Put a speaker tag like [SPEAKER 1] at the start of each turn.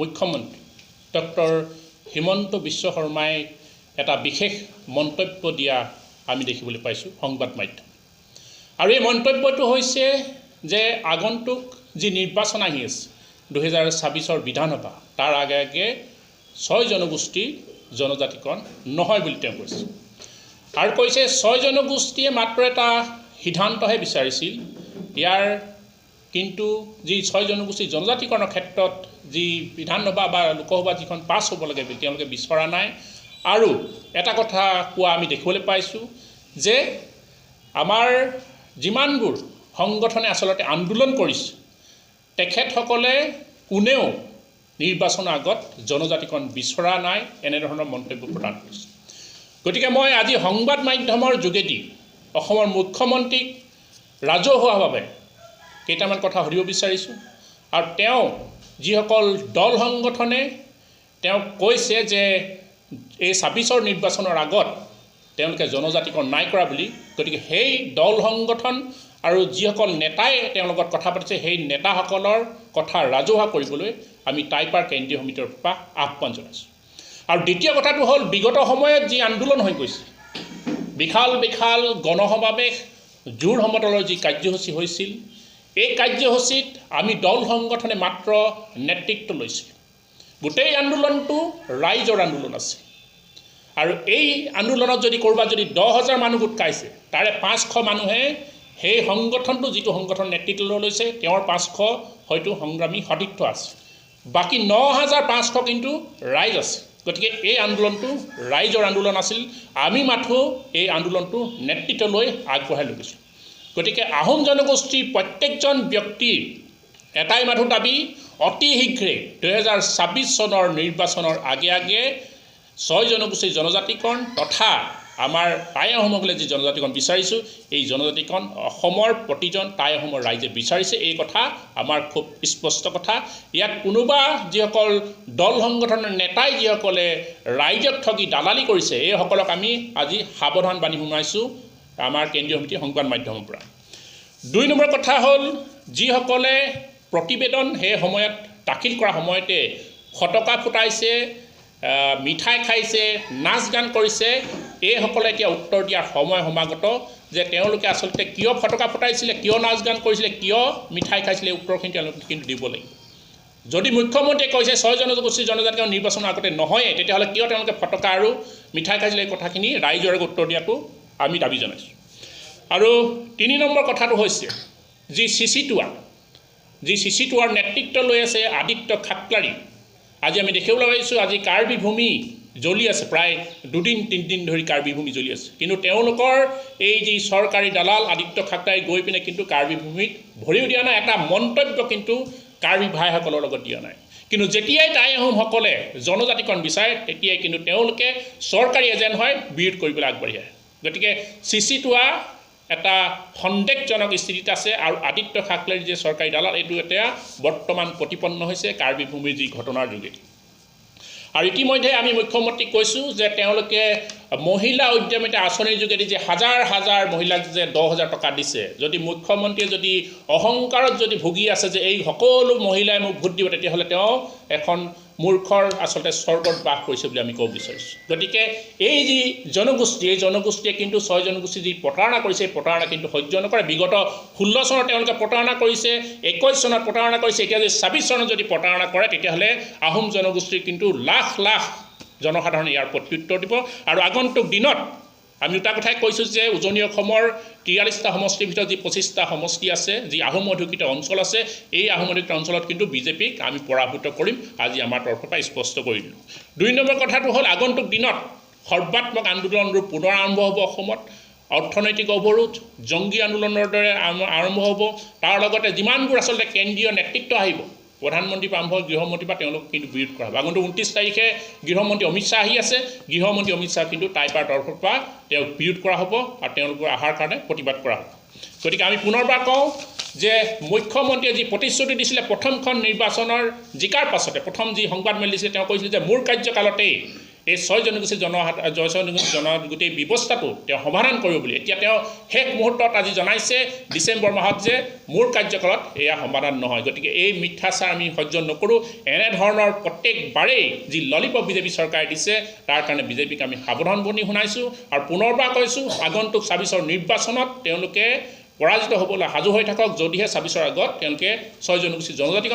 [SPEAKER 1] মুখ্যমন্ত্ৰী ডক্টৰ হিমন্ত বিশ্ব শৰ্মাই এটা বিশেষ মন্তব্য দিয়া আমি দেখিবলৈ পাইছোঁ সংবাদ মাধ্যম। আৰু এই মন্তব্যটো হৈছে যে আগন্তুক যি নিৰ্বাচন আহি আছে 2026 বিধানসভা তাৰ আগে আগে 6 জনগোষ্ঠীৰ জনজাতিকৰণ নহয় বুলি তেওঁ কৈছে। আৰু কৈছে 6 জনগোষ্ঠীয়ে মাত্ৰ এটা সিদ্ধান্তহে বিচাৰিছিল, ইয়াৰ কিন্তু যি 6 জনগোষ্ঠী জনজাতিকৰণৰ ক্ষেত্ৰত যি বিধানসভা বা লোকসভা যিখন পাছ হ'ব লাগে তেওঁলোকে বিচৰা নাই। আৰু এটা কথা কোৱা আমি দেখিবলৈ পাইছোঁ যে আমাৰ যিমানবোৰ সংগঠনে আচলতে আন্দোলন কৰিছে তেখেতসকলে কোনেও নিৰ্বাচনৰ আগত জনজাতিকৰণ বিচৰা নাই এনেধৰণৰ মন্তব্য প্ৰদান কৰিছে। গতিকে মই আজি সংবাদ মাধ্যমৰ যোগেদি অসমৰ মুখ্যমন্ত্ৰীক ৰাজহুৱাভাৱে কেইটামান কথা সুধিব বিচাৰিছোঁ। আৰু তেওঁ যিসকল দল সংগঠনে তেওঁক কৈছে যে এই 26 নিৰ্বাচনৰ আগত তেওঁলোকে জনজাতিকৰণ নাই কৰা বুলি, গতিকে সেই দল সংগঠন আৰু যিসকল নেতাই তেওঁৰ লগত কথা পাতিছে সেই নেতাসকলৰ কথা ৰাজহুৱা কৰিবলৈ আমি টাইপাৰ কেন্দ্ৰীয় সমিতিৰ পৰা আহ্বান জনাইছোঁ। আৰু দ্বিতীয় কথাটো হ'ল বিগত সময়ত যি আন্দোলন হৈ গৈছে, বিশাল বিশাল গণসমাৱেশ জোৰ সমদলৰ যি কাৰ্যসূচী হৈছিল, এই কাৰ্যসূচীত আমি দল সংগঠনে মাত্ৰ নেতৃত্ব লৈছিলোঁ। গোটেই আন্দোলনটো ৰাইজৰ আন্দোলন আছে। আৰু এই আন্দোলনত যদি ক'ৰবাত যদি 10,000 মানুহ গোট খাইছে তাৰে 500 মানুহে সেই সংগঠনটো যিটো সংগঠন নেতৃত্ব লৈছে তেওঁৰ 500 হয়তো সংগ্ৰামী সতীৰ্থ আছে, বাকী 9,500 কিন্তু ৰাইজ আছে। গতিকে এই আন্দোলনটো ৰাইজৰ আন্দোলন আছিল, আমি মাথো এই আন্দোলনটো নেতৃত্ব লৈ আগবঢ়াই লৈ গৈছোঁ। গতিকে আহোম জনগোষ্ঠীৰ প্ৰত্যেকজন ব্যক্তিৰ এটাই মাথো দাবী, অতি শীঘ্ৰে 2026 চনৰ নিৰ্বাচনৰ আগে আগে 6 জনগোষ্ঠীৰ জনজাতিকৰণ তথা আমাৰ টাই আহোমসকলে যি জনজাতিকৰণ বিচাৰিছোঁ এই জনজাতিকৰণ অসমৰ প্ৰতিজন টাই আহোমৰ ৰাইজে বিচাৰিছে। এই কথা আমাৰ খুব স্পষ্ট কথা। ইয়াত কোনোবা যিসকল দল সংগঠনৰ নেতাই যিসকলে ৰাইজক ঠগি দালালি কৰিছে এইসকলক আমি আজি সাৱধান বাণী শুনাইছোঁ আমাৰ কেন্দ্ৰীয় সমিতি সংবাদ মাধ্যমৰ পৰা। 2 নম্বৰ কথা হ'ল যিসকলে প্ৰতিবেদন সেই সময়ত দাখিল কৰা সময়তে ফটকা ফুটাইছে, মিঠাই খাইছে, নাচ গান কৰিছে, এইসকলে এতিয়া উত্তৰ দিয়াৰ সময় সমাগত যে তেওঁলোকে আচলতে কিয় ফটকা ফুটাইছিলে, কিয় নাচ গান কৰিছিলে, কিয় মিঠাই খাইছিলে, উত্তৰখিনি তেওঁলোকে কিন্তু দিব লাগিব। যদি মুখ্যমন্ত্ৰীয়ে কৈছে 6 জনগোষ্ঠীৰ জনজাতিকৰণ নিৰ্বাচনৰ আগতে নহয়ে, তেতিয়াহ'লে কিয় তেওঁলোকে ফটকা আৰু মিঠাই খাইছিলে এই কথাখিনি ৰাইজৰ আগত উত্তৰ দিয়াটো আমি দাবী জনাইছোঁ। আৰু 3 নম্বৰ কথাটো হৈছে যি চিচিটোৱাৰ নেতৃত্ব লৈ আছে আদিত্য খাটলাৰী। আজি আমি দেখিবলৈ পাইছোঁ আজি কাৰ্বি ভূমি জ্বলি আছে, প্ৰায় 2-3 দিন ধৰি কাৰ্বি ভূমি জ্বলি আছে, কিন্তু তেওঁলোকৰ এই যি চৰকাৰী দালাল আদিত্য খাটলাৰী গৈ পিনে কিন্তু কাৰ্বি ভূমিত ভৰিও দিয়া নাই, এটা মন্তব্য কিন্তু কাৰ্বি ভাইসকলৰ লগত দিয়া নাই। কিন্তু যেতিয়াই টাই আহোমসকলে জনজাতিকৰণ বিচাৰে তেতিয়াই কিন্তু তেওঁলোকে চৰকাৰী এজেণ্ট হয় বিৰোধ কৰিবলৈ আগবাঢ়ি আহে। গতিকে চিচিটোৱা এটা সন্দেহজনক স্থিতিত আছে আৰু আদিত্য খাটলাৰীৰ যে চৰকাৰী দালাল এইটো এতিয়া বৰ্তমান প্ৰতিপন্ন হৈছে কাৰ্বি ভূমিৰ যি ঘটনাৰ যোগেদি। আৰু ইতিমধ্যে আমি মুখ্যমন্ত্ৰীক কৈছোঁ যে তেওঁলোকে মহিলা উদ্যমিতা আঁচনিৰ যোগেদি যে হাজাৰ হাজাৰ মহিলাক যে 10,000 টকা দিছে, যদি মুখ্যমন্ত্ৰীয়ে যদি অহংকাৰত যদি ভুগি আছে যে এই সকলো মহিলাই মোক ভোট দিব, তেতিয়াহ'লে তেওঁ এখন মূৰ্খৰ আচলতে স্বৰ্গত বাস কৰিছে বুলি আমি ক'ব বিচাৰিছোঁ। গতিকে এই যি জনগোষ্ঠী এই জনগোষ্ঠীয়ে কিন্তু 6 জনগোষ্ঠী যি প্ৰতাৰণা কৰিছে এই প্ৰতাৰণা কিন্তু সহ্য নকৰে। বিগত 16 চনত তেওঁলোকে প্ৰতাৰণা কৰিছে, 21 চনত প্ৰতাৰণা কৰিছে, এতিয়া যদি 26 চনত যদি প্ৰতাৰণা কৰে তেতিয়াহ'লে আহোম জনগোষ্ঠীৰ কিন্তু লাখ লাখ জনসাধাৰণে ইয়াৰ প্ৰত্যুত্তৰ দিব। আৰু আগন্তুক দিনত আমি দুটা কথাই কৈছোঁ যে উজনি অসমৰ 43টা সমষ্টিৰ ভিতৰত যি 25টা সমষ্টি আছে, যি আহোম অধিকৃত অঞ্চল আছে, এই আহোম অধিকৃত অঞ্চলত কিন্তু বিজেপিক আমি পৰাভূত কৰিম, আজি আমাৰ তৰফৰ পৰা স্পষ্ট কৰি দিলোঁ। 2 নম্বৰ কথাটো হ'ল আগন্তুক দিনত সৰ্বাত্মক আন্দোলন ৰূপ পুনৰ আৰম্ভ হ'ব অসমত। অৰ্থনৈতিক অৱৰোধ জংগী আন্দোলনৰ দৰে আৰম্ভ হ'ব। তাৰ লগতে যিমানবোৰ আচলতে কেন্দ্ৰীয় নেতৃত্ব আহিব, প্ৰধানমন্ত্ৰীৰ পৰা আৰম্ভ গৃহমন্ত্ৰীৰ পৰা তেওঁলোক কিন্তু বিৰোধ কৰা হ'ব। আগন্তুক 29 তাৰিখে গৃহমন্ত্ৰী অমিত শ্বাহ আহি আছে, গৃহমন্ত্ৰী অমিত শ্বাহ কিন্তু টাইপাৰ তৰফৰ পৰা তেওঁক বিৰোধ কৰা হ'ব আৰু তেওঁলোকৰ অহাৰ কাৰণে প্ৰতিবাদ কৰা হ'ব। গতিকে আমি পুনৰবাৰ কওঁ যে মুখ্যমন্ত্ৰীয়ে যি প্ৰতিশ্ৰুতি দিছিলে প্ৰথমখন নিৰ্বাচনৰ জিকাৰ পাছতে প্ৰথম যি সংবাদ মেল দিছিলে তেওঁ কৈছিলে যে মোৰ কাৰ্যকালতেই এই 6 জনগোষ্ঠী জনগোষ্ঠী ব্যৱস্থাটো তেওঁ সমাধান কৰিব বুলি এতিয়া তেওঁ শেষ মুহূৰ্তত আজি জনাইছে ডিচেম্বৰ মাহত যে মোৰ কাৰ্যকালত এয়া সমাধান নহয়। গতিকে এই মিথ্যাচাৰ আমি সহ্য নকৰোঁ। এনেধৰণৰ প্ৰত্যেকবাৰেই যি ললিপপ বিজেপি চৰকাৰে দিছে তাৰ কাৰণে বিজেপিক আমি সাৱধানবাণী শুনাইছোঁ আৰু পুনৰবাৰ কৈছোঁ আগন্তুক ২৬ৰ নিৰ্বাচনত তেওঁলোকে পৰাজিত হ'বলৈ সাজু হৈ থাকক যদিহে ২৬ৰ আগত তেওঁলোকে 6 জনগোষ্ঠী জনজাতিকৰণ